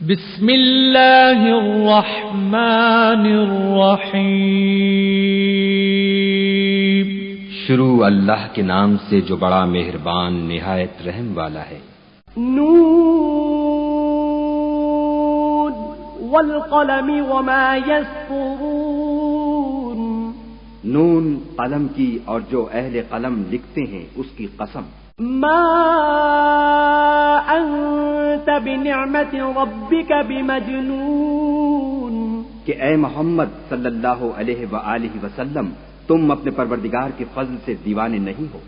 بسم اللہ الرحمن الرحیم۔ شروع اللہ کے نام سے جو بڑا مہربان نہایت رحم والا ہے۔ نون والقلم وما يسطرون۔ نون قلم کی اور جو اہل قلم لکھتے ہیں اس کی قسم۔ ما انت بنعمت ربک بمجنون۔ کہ اے محمد صلی اللہ علیہ وآلہ وسلم تم اپنے پروردگار کے فضل سے دیوانے نہیں ہو۔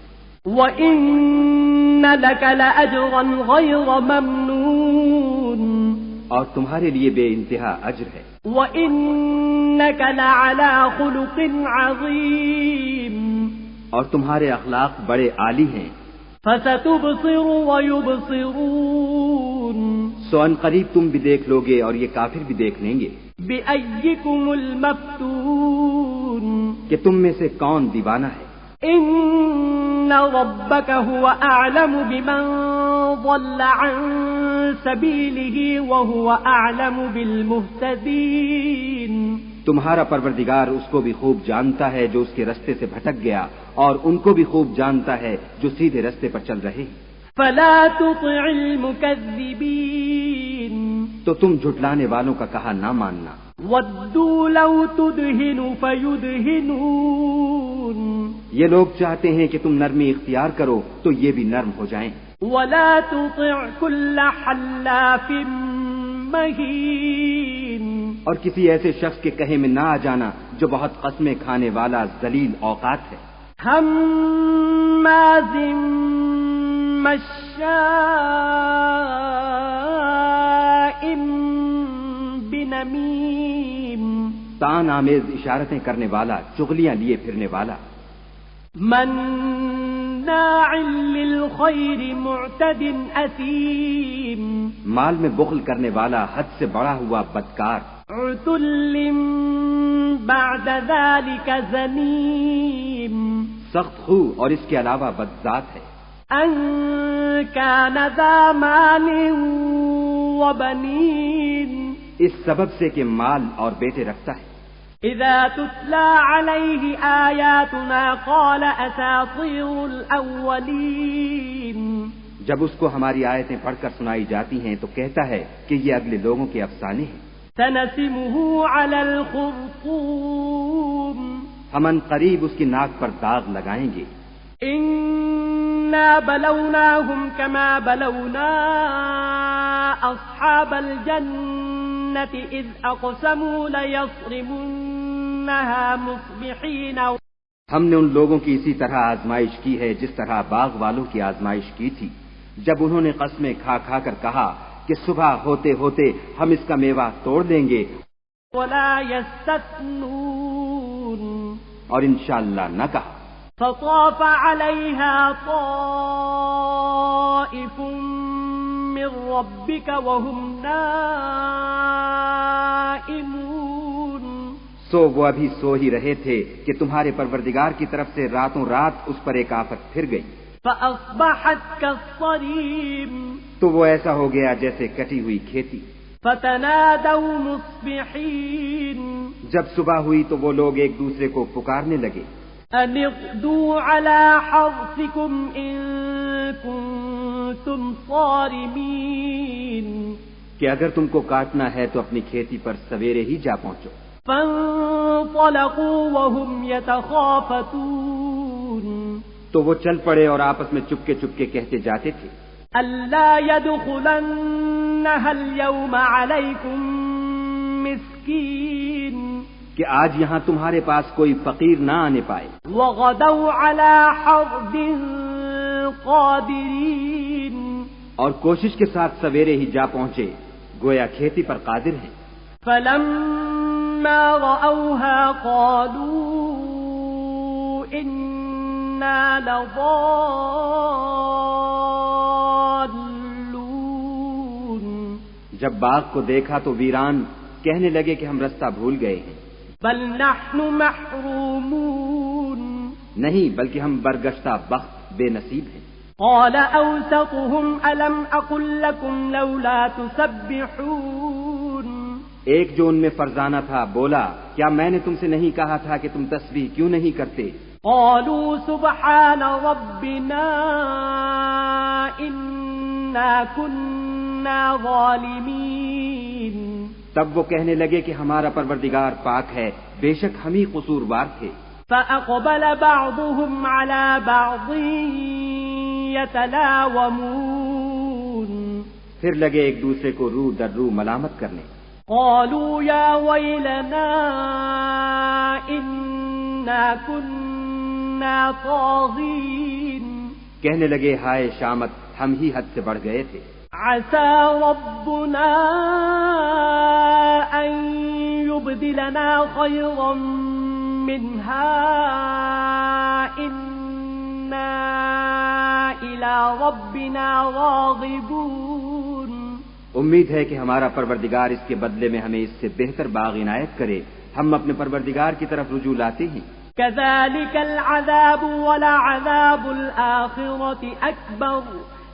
وَإِنَّ لَكَ لَأَجْرًا غَيْرَ مَمْنُونٍ۔ اور تمہارے لیے بے انتہا اجر ہے۔ وَإِنَّكَ لَعَلَى خُلُقٍ عَظِيمٍ۔ اور تمہارے اخلاق بڑے عالی ہیں۔ فَسَتُبْصِرُ وَيُبْصِرُونَ۔ سو ان قریب تم بھی دیکھ لوگے اور یہ کافر بھی دیکھ لیں گے۔ بِأَيِّكُمُ الْمَفْتُونُ۔ کہ تم میں سے کون دیوانہ ہے۔ إِنَّ رَبَّكَ هُوَ أَعْلَمُ بِمَنْ ضَلَّ عَنْ سَبِيلِهِ وَهُوَ أَعْلَمُ بِالْمُهْتَدِينَ۔ تمہارا پروردگار اس کو بھی خوب جانتا ہے جو اس کے رستے سے بھٹک گیا، اور ان کو بھی خوب جانتا ہے جو سیدھے رستے پر چل رہے ہیں۔ فَلَا تُطِعِ الْمُكَذِّبِينَ۔ تو تم جھٹلانے والوں کا کہا نہ ماننا۔ وَدُّوا لَوْ تُدْهِنُ فَيُدْهِنُونَ۔ یہ لوگ چاہتے ہیں کہ تم نرمی اختیار کرو تو یہ بھی نرم ہو جائیں۔ وَلَا تُطِعْ كُلَّ حَلَّافٍ مَّهِينٍ۔ اور کسی ایسے شخص کے کہے میں نہ آ جانا جو بہت قسمیں کھانے والا ذلیل اوقات ہے۔ ہمازٍ مشاء بنمیم۔ تان آمیز اشارتیں کرنے والا، چغلیاں لیے پھرنے والا۔ مناع للخیر معتد اثیم۔ مال میں بخل کرنے والا، حد سے بڑا ہوا بدکار۔ عتل بعد ذلك زنیم۔ سخت خو اور اس کے علاوہ بدذات ہے۔ ان كان ذا مال وبنین۔ اس سبب سے کہ مال اور بیٹے رکھتا ہے۔ اذا تتلى عليه آیاتنا قال اساطیر الاولین۔ جب اس کو ہماری آیتیں پڑھ کر سنائی جاتی ہیں تو کہتا ہے کہ یہ اگلے لوگوں کے افسانے ہیں۔ سنسمه على الخرطوم۔ ہم ان قریب اس کی ناک پر داغ لگائیں گے۔ انا بلوناهم كما بلونا اصحاب الجنة اذ اقسموا ليصرمنها مصبحين۔ ہم نے ان لوگوں کی اسی طرح آزمائش کی ہے جس طرح باغ والوں کی آزمائش کی تھی، جب انہوں نے قسمیں کھا کھا کر کہا کہ صبح ہوتے ہوتے ہم اس کا میوہ توڑ دیں گے، ولا يستثنون۔ اور انشاءاللہ نہ کہا۔ فطاف عليها طائف من ربك وهم نائمون۔ سو وہ ابھی سو ہی رہے تھے کہ تمہارے پروردگار کی طرف سے راتوں رات اس پر ایک آفت پھر گئی۔ فأصبحت كالصريم۔ تو وہ ایسا ہو گیا جیسے کٹی ہوئی کھیتی۔ فتنادوا مصبحين۔ جب صبح ہوئی تو وہ لوگ ایک دوسرے کو پکارنے لگے، ان اغدوا على حرثكم ان كنتم صارمين۔ کہ اگر تم کو کاٹنا ہے تو اپنی کھیتی پر سویرے ہی جا پہنچو۔ فانطلقوا وهم يتخافتون۔ تو وہ چل پڑے اور آپس میں چپکے چپکے کہتے جاتے تھے، الا يدخلنها اليوم عليكم مسكين۔ کہ آج یہاں تمہارے پاس کوئی فقیر نہ آنے پائے۔ وغدوا على حرد قادرين۔ اور کوشش کے ساتھ سویرے ہی جا پہنچے، گویا کھیتی پر قادر ہیں۔ فلما رأوها قالوا إنا لضالون۔ جب باغ کو دیکھا تو ویران کہنے لگے کہ ہم رستہ بھول گئے ہیں۔ بل نحن محرومون۔ نہیں بلکہ ہم برگشتہ بخت بے نصیب ہیں۔ قال أوسطهم ألم أقل لكم لولا تسبحون ایک جو ان میں فرزانہ تھا بولا کیا میں نے تم سے نہیں کہا تھا کہ تم تسبیح کیوں نہیں کرتے؟ قالوا سبحان ربنا إنا كنا ظالمين تب وہ کہنے لگے کہ ہمارا پروردگار پاک ہے، بے شک ہم ہی قصوروار تھے۔ فأقبل بعضهم على بعض يتلاومون پھر لگے ایک دوسرے کو رو در رو ملامت کرنے۔ قالوا يا ويلنا إنا كنا طاغين کہنے لگے ہائے شامت، ہم ہی حد سے بڑھ گئے تھے۔ عسى ربنا أن يبدلنا خيرا منها إنا إلى ربنا راغبون امید ہے کہ ہمارا پروردگار اس کے بدلے میں ہمیں اس سے بہتر باغ عنایت کرے، ہم اپنے پروردگار کی طرف رجوع لاتے ہیں۔ كذلك العذاب ولعذاب الآخرة أكبر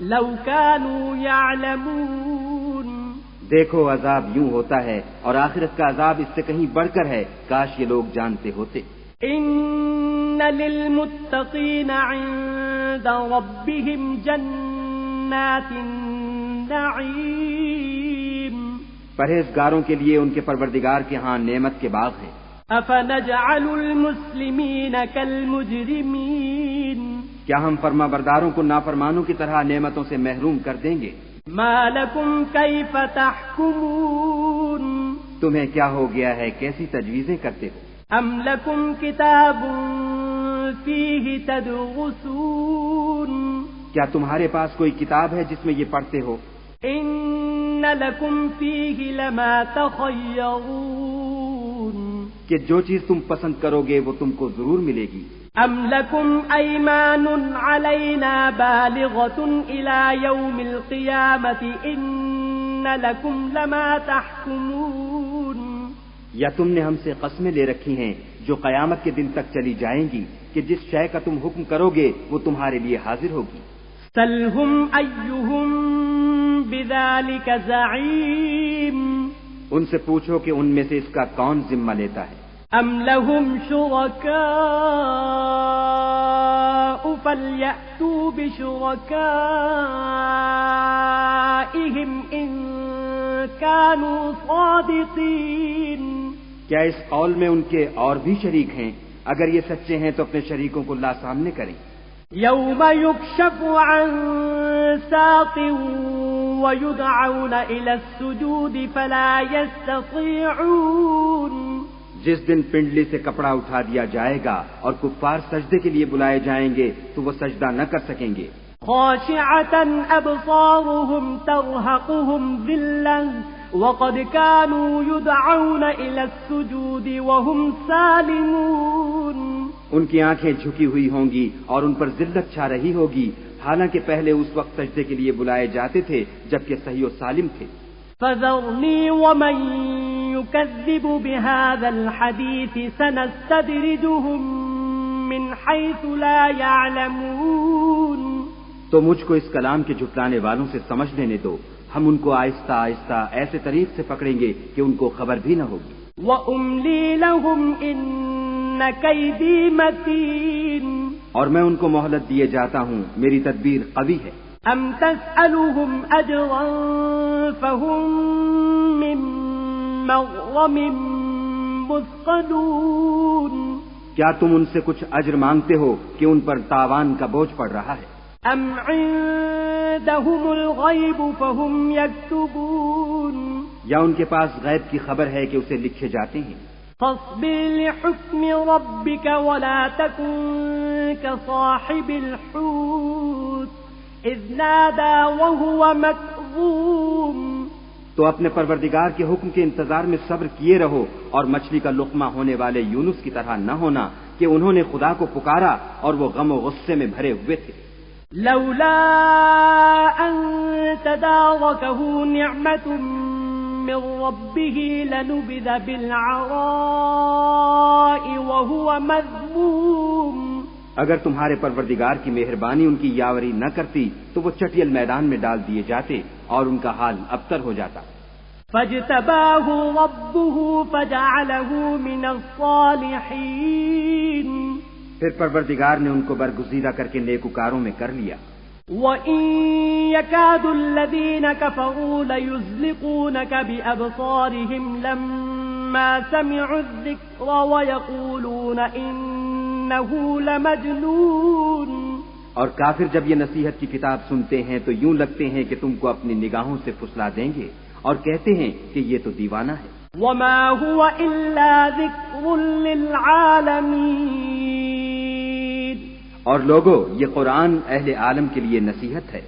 لو كانوا يعلمون دیکھو عذاب یوں ہوتا ہے اور آخرت کا عذاب اس سے کہیں بڑھ کر ہے، کاش یہ لوگ جانتے ہوتے۔ إن للمتقين عند ربهم جنات النعيم پرہیزگاروں کے لیے ان کے پروردگار کے ہاں نعمت کے باغ ہیں۔ أفنجعل المسلمين كالمجرمين کیا ہم فرما برداروں کو نافرمانوں کی طرح نعمتوں سے محروم کر دیں گے؟ ما لكم كيف تحكمون تمہیں کیا ہو گیا ہے، کیسی تجویزیں کرتے ہو؟ أم لكم كتاب فيه تدرسون کیا تمہارے پاس کوئی کتاب ہے جس میں یہ پڑھتے ہو؟ إن لكم فيه لما تخيرون کہ جو چیز تم پسند کرو گے وہ تم کو ضرور ملے گی۔ أم لكم أيمان علينا بالغة إلى يوم القيامة إن لكم لما تحكمون یا تم نے ہم سے قسمیں لے رکھی ہیں جو قیامت کے دن تک چلی جائیں گی کہ جس شے کا تم حکم کرو گے وہ تمہارے لیے حاضر ہوگی۔ سلهم أيهم بذلك زعيم ان سے پوچھو کہ ان میں سے اس کا کون ذمہ لیتا ہے۔ أم لهم شركاء فليأتوا بشركائهم إن كانوا صادقين کیا اس قول میں ان کے اور بھی شریک ہیں؟ اگر یہ سچے ہیں تو اپنے شریکوں کو لا سامنے کریں۔ يوم يكشف عن ساق ويدعون إلى السجود فلا يستطيعون جس دن پنڈلی سے کپڑا اٹھا دیا جائے گا اور کفار سجدے کے لیے بلائے جائیں گے تو وہ سجدہ نہ کر سکیں گے۔ خاشعة أبصارهم ترهقهم ذلة وقد كانوا يدعون إلى السجود وهم سالمون ان کی آنکھیں جھکی ہوئی ہوں گی اور ان پر ذلت چھا رہی ہوگی، حالانکہ پہلے اس وقت سجدے کے لیے بلائے جاتے تھے جبکہ صحیح و سالم تھے۔ فذرني ومن يكذب بهذا الحديث سنستدرجهم من حيث لا يعلمون تو مجھ کو اس کلام کے جھٹلانے والوں سے سمجھ لینے دو، ہم ان کو آہستہ آہستہ ایسے طریق سے پکڑیں گے کہ ان کو خبر بھی نہ ہوگی۔ وأملي لهم إن كيدي متين اور میں ان کو مہلت دیے جاتا ہوں، میری تدبیر قوی ہے۔ أم تسألهم أجرا فهم من مغرم مثقلون کیا تم ان سے کچھ اجر مانگتے ہو کہ ان پر تاوان کا بوجھ پڑ رہا ہے؟ أم عندهم الغيب فهم يكتبون یا ان کے پاس غیب کی خبر ہے کہ اسے لکھے جاتے ہیں؟ فاصبر لحكم ربك ولا تكن كصاحب الحوت إذ نادى وهو مكظوم تو اپنے پروردگار کے حکم کے انتظار میں صبر کیے رہو اور مچھلی کا لقمہ ہونے والے یونس کی طرح نہ ہونا کہ انہوں نے خدا کو پکارا اور وہ غم و غصے میں بھرے ہوئے تھے۔ لولا أن تداركه نعمة من ربه لنبذ بالعراء وهو مذموم اگر تمہارے پروردگار کی مہربانی ان کی یاوری نہ کرتی تو وہ چٹیل میدان میں ڈال دیے جاتے اور ان کا حال ابتر ہو جاتا۔ فاجتباه ربه فجعله من الصالحين، پھر پروردگار نے ان کو برگزیدہ کر کے نیکوکاروں میں کر لیا۔ وَإِن يَكَادُ الَّذِينَ كَفَرُوا لَيُزْلِقُونَكَ بِأَبْصَارِهِمْ لَمَّا سَمِعُوا الذِّكْرَ وَيَقُولُونَ إِنَّهُ لَمَجْنُونٌ، اور کافر جب یہ نصیحت کی کتاب سنتے ہیں تو یوں لگتے ہیں کہ تم کو اپنی نگاہوں سے پھسلا دیں گے اور کہتے ہیں کہ یہ تو دیوانہ ہے۔ وَمَا هُوَ إِلَّا ذِكْرٌ لِّلْعَالَمِينَ، اور لوگو یہ قرآن اہل عالم کے لیے نصیحت ہے۔